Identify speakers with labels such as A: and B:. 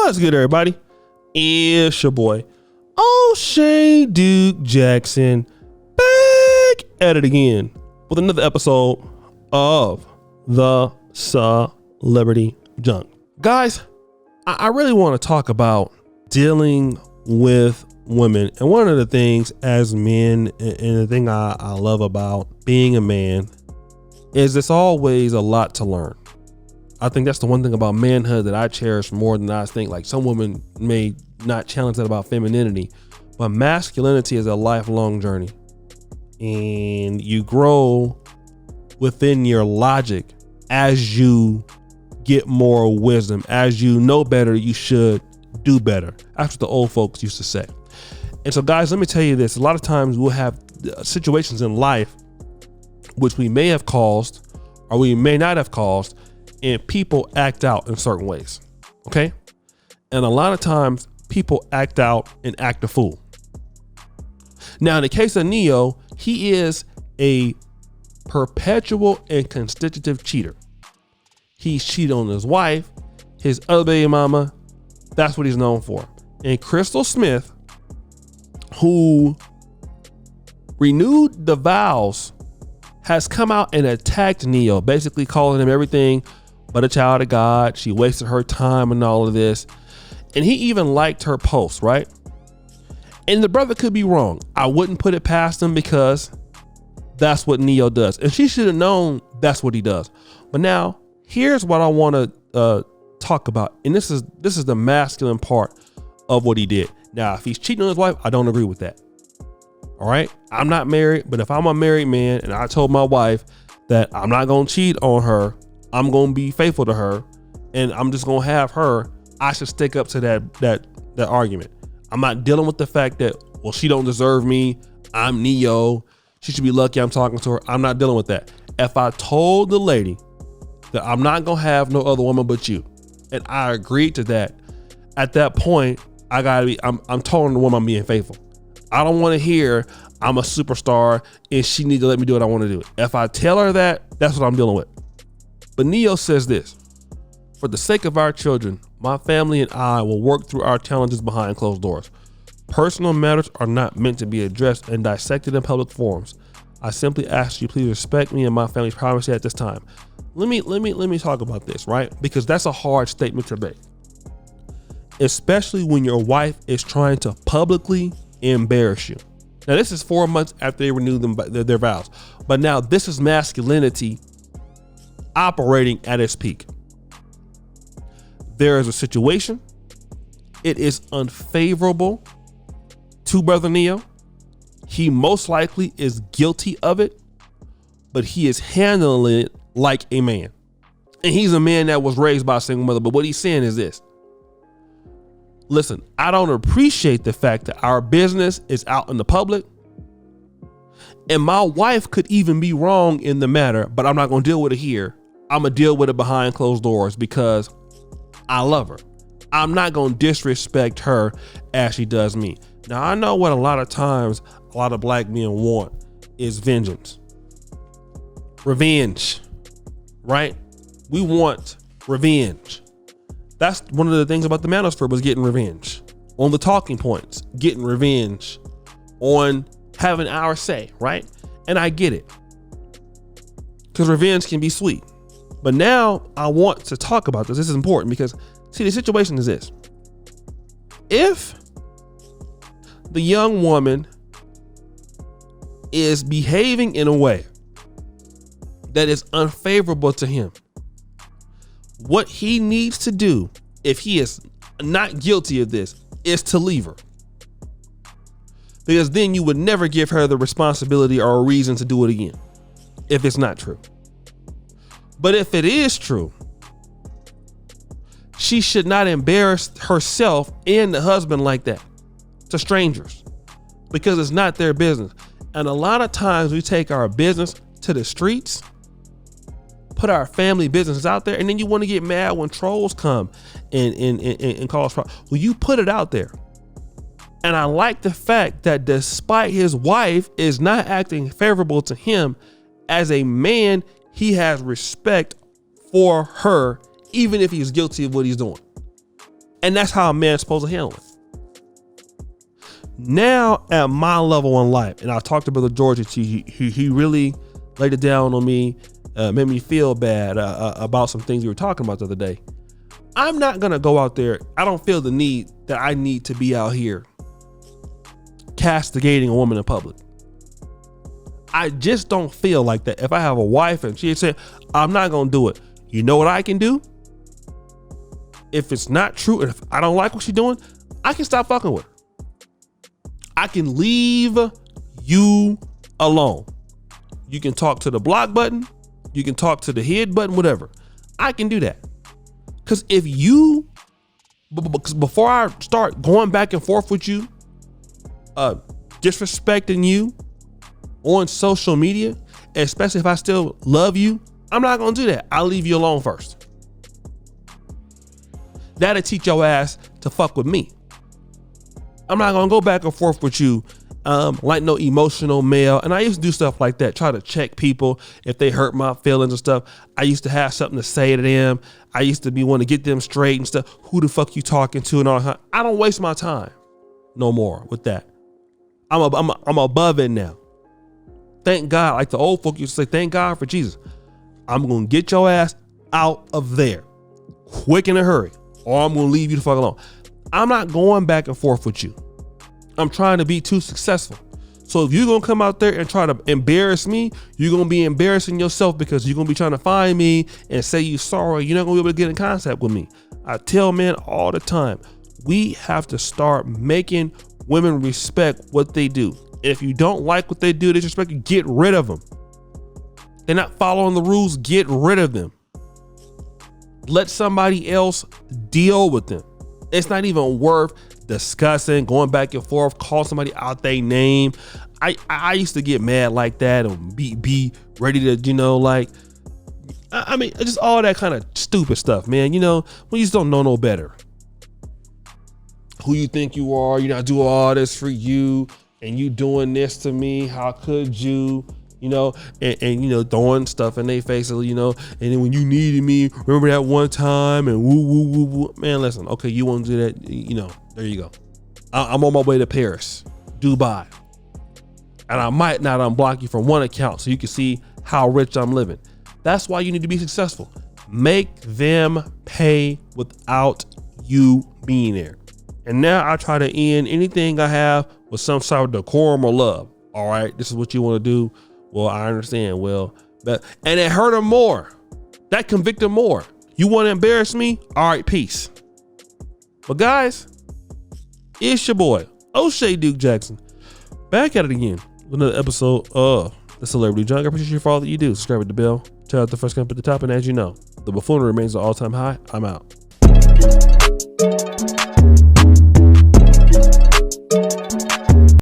A: What's good, everybody? It's your boy, O'Shea Duke Jackson, back at it again with another episode of the Celebrity Junk. Guys, I really want to talk about dealing with women. And one of the things as men, and the thing I love about being a man, is it's always a lot to learn. I think that's the one thing about manhood that I cherish more than I think. Like, some women may not challenge that about femininity, but masculinity is a lifelong journey, and you grow within your logic as you get more wisdom. As you know better, you should do better. That's what the old folks used to say. And so, guys, let me tell you this. A lot of times we'll have situations in life which we may have caused or we may not have caused, and people act out in certain ways. Okay. And a lot of times people act out and act a fool. Now, in the case of Neyo, he is a perpetual and constitutive cheater. He's cheated on his wife, his other baby mama. That's what he's known for. And Crystal Smith, who renewed the vows, has come out and attacked Neyo, basically calling him everything but a child of God. She wasted her time and all of this. And he even liked her post, right? And the brother could be wrong. I wouldn't put it past him, because that's what Neyo does. And she should have known that's what he does. But now, here's what I want to talk about. And this is the masculine part of what he did. Now, if he's cheating on his wife, I don't agree with that. All right. I'm not married, but if I'm a married man and I told my wife that I'm not going to cheat on her, I'm going to be faithful to her, and I'm just going to have her, I should stick up to that argument. I'm not dealing with the fact that, well, she don't deserve me. I'm Neyo. She should be lucky I'm talking to her. I'm not dealing with that. If I told the lady that I'm not going to have no other woman but you, and I agreed to that, at that point, I'm telling the woman I'm being faithful. I don't want to hear I'm a superstar and she needs to let me do what I want to do. If I tell her that, that's what I'm dealing with. But Neyo says this: for the sake of our children, my family and I will work through our challenges behind closed doors. Personal matters are not meant to be addressed and dissected in public forums. I simply ask you, please respect me and my family's privacy at this time. Let me talk about this, right? Because that's a hard statement to make, especially when your wife is trying to publicly embarrass you. Now, this is 4 months after they renewed their vows, but now this is masculinity operating at its peak. There is a situation. It is unfavorable to Brother Neyo. He most likely is guilty of it, but he is handling it like a man. And he's a man that was raised by a single mother. But what he's saying is this: listen, I don't appreciate the fact that our business is out in the public, and my wife could even be wrong in the matter, but I'm not going to deal with it here. I'm going to deal with it behind closed doors because I love her. I'm not going to disrespect her as she does me. Now, I know what a lot of times a lot of black men want is vengeance, revenge, right? We want revenge. That's one of the things about the manosphere, was getting revenge on the talking points, getting revenge on having our say, right? And I get it, because revenge can be sweet. But now I want to talk about this. This is important because, see, the situation is this: if the young woman is behaving in a way that is unfavorable to him, what he needs to do, if he is not guilty of this, is to leave her. Because then you would never give her the responsibility or a reason to do it again, if it's not true. But if it is true, she should not embarrass herself and the husband like that to strangers, because it's not their business. And a lot of times we take our business to the streets, put our family business out there, and then you want to get mad when trolls come and cause problems. Well, you put it out there. And I like the fact that despite his wife is not acting favorable to him, as a man, he has respect for her, even if he's guilty of what he's doing. And that's how a man's supposed to handle it. Now at my level in life, and I talked to Brother George, he really laid it down on me, made me feel bad about some things we were talking about the other day. I'm not gonna go out there. I don't feel the need that I need to be out here castigating a woman in public. I just don't feel like that. If I have a wife and she said, I'm not gonna do it. You know what I can do? If it's not true, and if I don't like what she's doing, I can stop fucking with her. I can leave you alone. You can talk to the block button. You can talk to the head button, whatever. I can do that. Because if you, before I start going back and forth with you, disrespecting you on social media, especially if I still love you, I'm not going to do that. I'll leave you alone first. That'll teach your ass to fuck with me. I'm not going to go back and forth with you like no emotional male. And I used to do stuff like that, try to check people if they hurt my feelings and stuff. I used to have something to say to them. I used to be wanting to get them straight and stuff. Who the fuck you talking to and all that. I don't waste my time no more with that. I'm above it now. Thank God, like the old folk used to say, thank God for Jesus. I'm going to get your ass out of there quick in a hurry, or I'm going to leave you the fuck alone. I'm not going back and forth with you. I'm trying to be too successful. So if you're going to come out there and try to embarrass me, you're going to be embarrassing yourself, because you're going to be trying to find me and say you're sorry. You're not going to be able to get in contact with me. I tell men all the time, we have to start making women respect what they do. If you don't like what they do, they disrespect you, get rid of them. They're not following the rules, get rid of them. Let somebody else deal with them. It's not even worth discussing, going back and forth, call somebody out their name. I used to get mad like that and be ready to, like, I mean, just all that kind of stupid stuff, man. When you just don't know no better. Who you think you are, you're not doing all this for you, and you doing this to me, how could you? And throwing stuff in their faces, and then when you needed me, remember that one time, and woo, woo, woo, woo. Man, listen, okay, you want to do that, there you go. I'm on my way to Paris, Dubai, and I might not unblock you from one account so you can see how rich I'm living. That's why you need to be successful. Make them pay without you being there. And now I try to end anything I have with some sort of decorum or love. All right, this is what you want to do. Well, I understand. Well, and it hurt him more. That convicted him more. You want to embarrass me? All right, peace. But guys, it's your boy, O'Shea Duke Jackson, back at it again with another episode of The Celebrity Junk. I appreciate you for all that you do. Subscribe to the bell. Tell out the first come at the top. And as you know, the buffoonery remains an all-time high. I'm out.